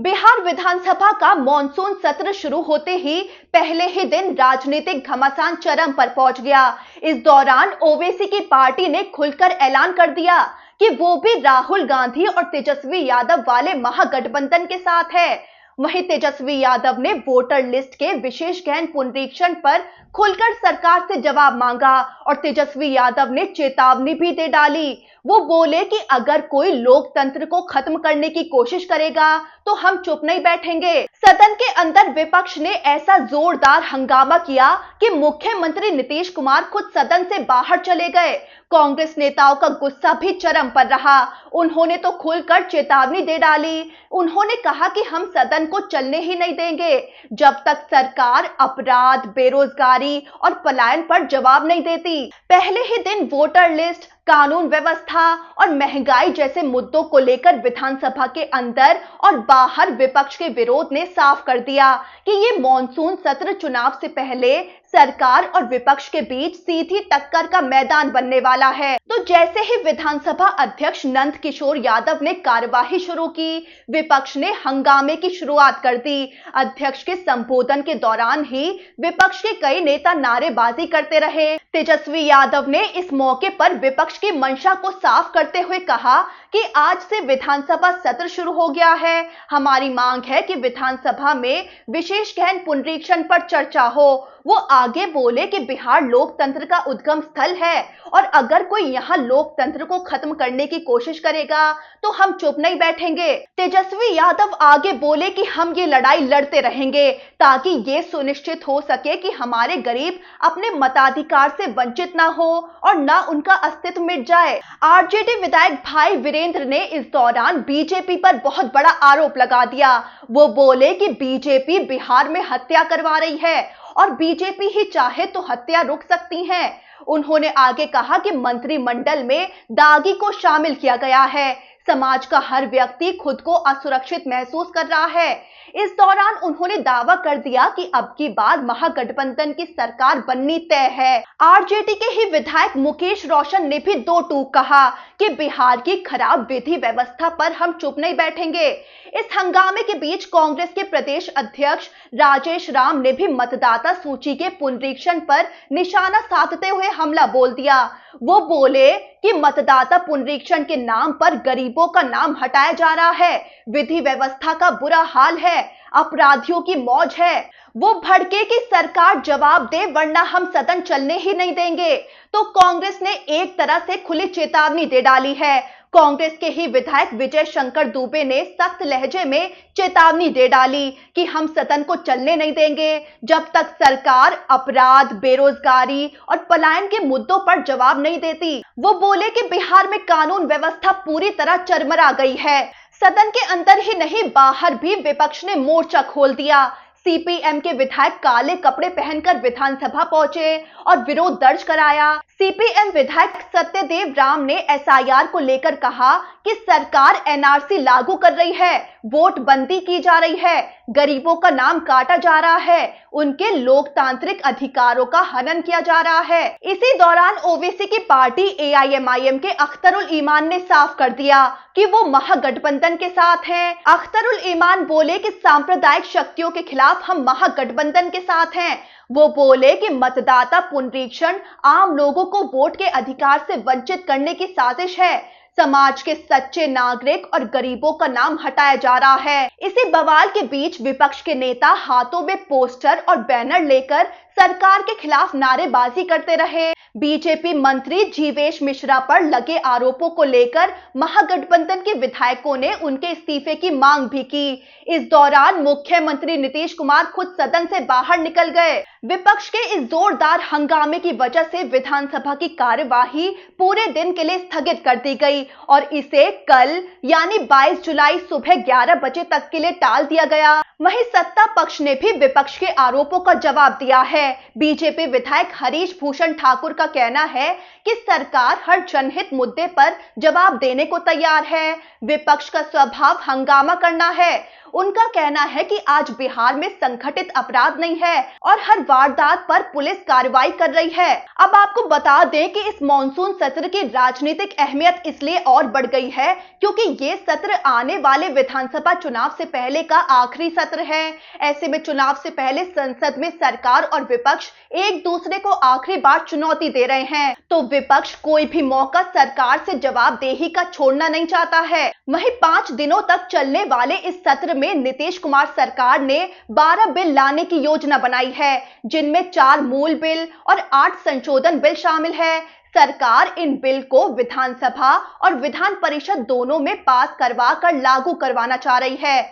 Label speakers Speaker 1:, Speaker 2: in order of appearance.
Speaker 1: बिहार विधानसभा का मॉनसून सत्र शुरू होते ही पहले ही दिन राजनीतिक घमासान चरम पर पहुंच गया। इस दौरान ओवैसी की पार्टी ने खुलकर ऐलान कर दिया कि वो भी राहुल गांधी और तेजस्वी यादव वाले महागठबंधन के साथ है। वहीं तेजस्वी यादव ने वोटर लिस्ट के विशेष गहन पुनरीक्षण पर खुलकर सरकार से जवाब मांगा और तेजस्वी यादव ने चेतावनी भी दे डाली। वो बोले कि अगर कोई लोकतंत्र को खत्म करने की कोशिश करेगा तो हम चुप नहीं बैठेंगे। सदन के अंदर विपक्ष ने ऐसा जोरदार हंगामा किया कि मुख्यमंत्री नीतीश कुमार खुद सदन से बाहर चले गए। कांग्रेस नेताओं का गुस्सा भी चरम पर रहा। उन्होंने तो खुलकर चेतावनी दे डाली। उन्होंने कहा कि हम सदन को चलने ही नहीं देंगे जब तक सरकार अपराध, बेरोजगारी और पलायन पर जवाब नहीं देती। पहले ही दिन वोटर लिस्ट, कानून व्यवस्था और महंगाई जैसे मुद्दों को लेकर विधानसभा के अंदर और बाहर विपक्ष के विरोध ने साफ कर दिया कि ये मॉनसून सत्र चुनाव से पहले सरकार और विपक्ष के बीच सीधी टक्कर का मैदान बनने वाला है। तो जैसे ही विधानसभा अध्यक्ष नंद किशोर यादव ने कार्यवाही शुरू की, विपक्ष ने हंगामे की शुरुआत कर दी। अध्यक्ष के संबोधन के दौरान ही विपक्ष के कई नेता नारेबाजी करते रहे। तेजस्वी यादव ने इस मौके पर विपक्ष की मंशा को साफ करते हुए कहा कि आज से विधानसभा सत्र शुरू हो गया है। हमारी मांग है कि विधानसभा में विशेष गहन पुनरीक्षण पर चर्चा हो। वो आगे बोले कि बिहार लोकतंत्र का उद्गम स्थल है और अगर कोई यहाँ लोकतंत्र को खत्म करने की कोशिश करेगा तो हम चुप नहीं बैठेंगे। तेजस्वी यादव आगे बोले कि हम ये लड़ाई लड़ते रहेंगे ताकि ये सुनिश्चित हो सके कि हमारे गरीब अपने मताधिकार से वंचित ना हो और ना उनका अस्तित्व मिट जाए। आरजेडी विधायक भाई वीरेंद्र ने इस दौरान बीजेपी पर बहुत बड़ा आरोप लगा दिया। वो बोले कि बीजेपी बिहार में हत्या करवा रही है और बीजेपी ही चाहे तो हत्या रोक सकती है। उन्होंने आगे कहा कि मंत्रिमंडल में दागी को शामिल किया गया है। समाज का हर व्यक्ति खुद को असुरक्षित महसूस कर रहा है। इस दौरान उन्होंने दावा कर दिया कि अब की बार महागठबंधन की सरकार बननी तय है। आरजेडी के ही विधायक मुकेश रोशन ने भी दो टूक कहा कि बिहार की खराब विधि व्यवस्था पर हम चुप नहीं बैठेंगे। इस हंगामे के बीच कांग्रेस के प्रदेश अध्यक्ष राजेश राम ने भी मतदाता सूची के पुनरीक्षण पर निशाना साधते हुए हमला बोल दिया। वो बोले कि मतदाता पुनरीक्षण के नाम पर गरीबों का नाम हटाया जा रहा है, विधि व्यवस्था का बुरा हाल है, अपराधियों की मौज है। वो भड़के कि सरकार जवाब दे वरना हम सदन चलने ही नहीं देंगे। तो कांग्रेस ने एक तरह से खुली चेतावनी दे डाली है। कांग्रेस के ही विधायक विजय शंकर दुबे ने सख्त लहजे में चेतावनी दे डाली कि हम सदन को चलने नहीं देंगे जब तक सरकार अपराध, बेरोजगारी और पलायन के मुद्दों पर जवाब नहीं देती। वो बोले कि बिहार में कानून व्यवस्था पूरी तरह चरमरा गई है। सदन के अंदर ही नहीं बाहर भी विपक्ष ने मोर्चा खोल दिया। सीपीएम के विधायक काले कपड़े पहनकर विधानसभा पहुंचे और विरोध दर्ज कराया। सीपीएम विधायक सत्यदेव राम ने एसआईआर को लेकर कहा कि सरकार एनआरसी लागू कर रही है, वोट बंदी की जा रही है, गरीबों का नाम काटा जा रहा है, उनके लोकतांत्रिक अधिकारों का हनन किया जा रहा है। इसी दौरान ओवैसी की पार्टी एआईएमआईएम के अख्तरुल ईमान ने साफ कर दिया कि वो महागठबंधन के साथ हैं। अख्तरुल ईमान बोले कि सांप्रदायिक शक्तियों के खिलाफ हम महागठबंधन के साथ हैं। वो बोले कि मतदाता पुनरीक्षण आम लोगों को वोट के अधिकार से वंचित करने की साजिश है। समाज के सच्चे नागरिक और गरीबों का नाम हटाया जा रहा है। इसी बवाल के बीच विपक्ष के नेता हाथों में पोस्टर और बैनर लेकर सरकार के खिलाफ नारेबाजी करते रहे। बीजेपी मंत्री जीवेश मिश्रा पर लगे आरोपों को लेकर महागठबंधन के विधायकों ने उनके इस्तीफे की मांग भी की। इस दौरान मुख्यमंत्री नीतीश कुमार खुद सदन से बाहर निकल गए। विपक्ष के इस जोरदार हंगामे की वजह से विधानसभा की कार्यवाही पूरे दिन के लिए स्थगित कर दी गई और इसे कल यानी 22 जुलाई सुबह 11 बजे तक के लिए टाल दिया गया। वहीं सत्ता पक्ष ने भी विपक्ष के आरोपों का जवाब दिया है। बीजेपी विधायक हरीश भूषण ठाकुर का कहना है कि सरकार हर जनहित मुद्दे पर जवाब देने को तैयार है। विपक्ष का स्वभाव हंगामा करना है। उनका कहना है कि आज बिहार में संगठित अपराध नहीं है और हर वारदात पर पुलिस कार्रवाई कर रही है। अब आपको बता दें कि इस मॉनसून सत्र की राजनीतिक अहमियत इसलिए और बढ़ गई है क्योंकि ये सत्र आने वाले विधानसभा चुनाव से पहले का आखिरी सत्र है। ऐसे में चुनाव से पहले संसद में सरकार और विपक्ष एक दूसरे को आखिरी बार चुनौती दे रहे हैं, तो विपक्ष कोई भी मौका सरकार से जवाबदेही का छोड़ना नहीं चाहता है। वहीं 5 दिनों तक चलने वाले इस सत्र में नीतीश कुमार सरकार ने 12 बिल लाने की योजना बनाई है, जिनमें 4 मूल बिल और 8 संशोधन बिल शामिल है। सरकार इन बिल को विधानसभा और विधान परिषद दोनों में पास करवा कर लागू करवाना चाह रही है।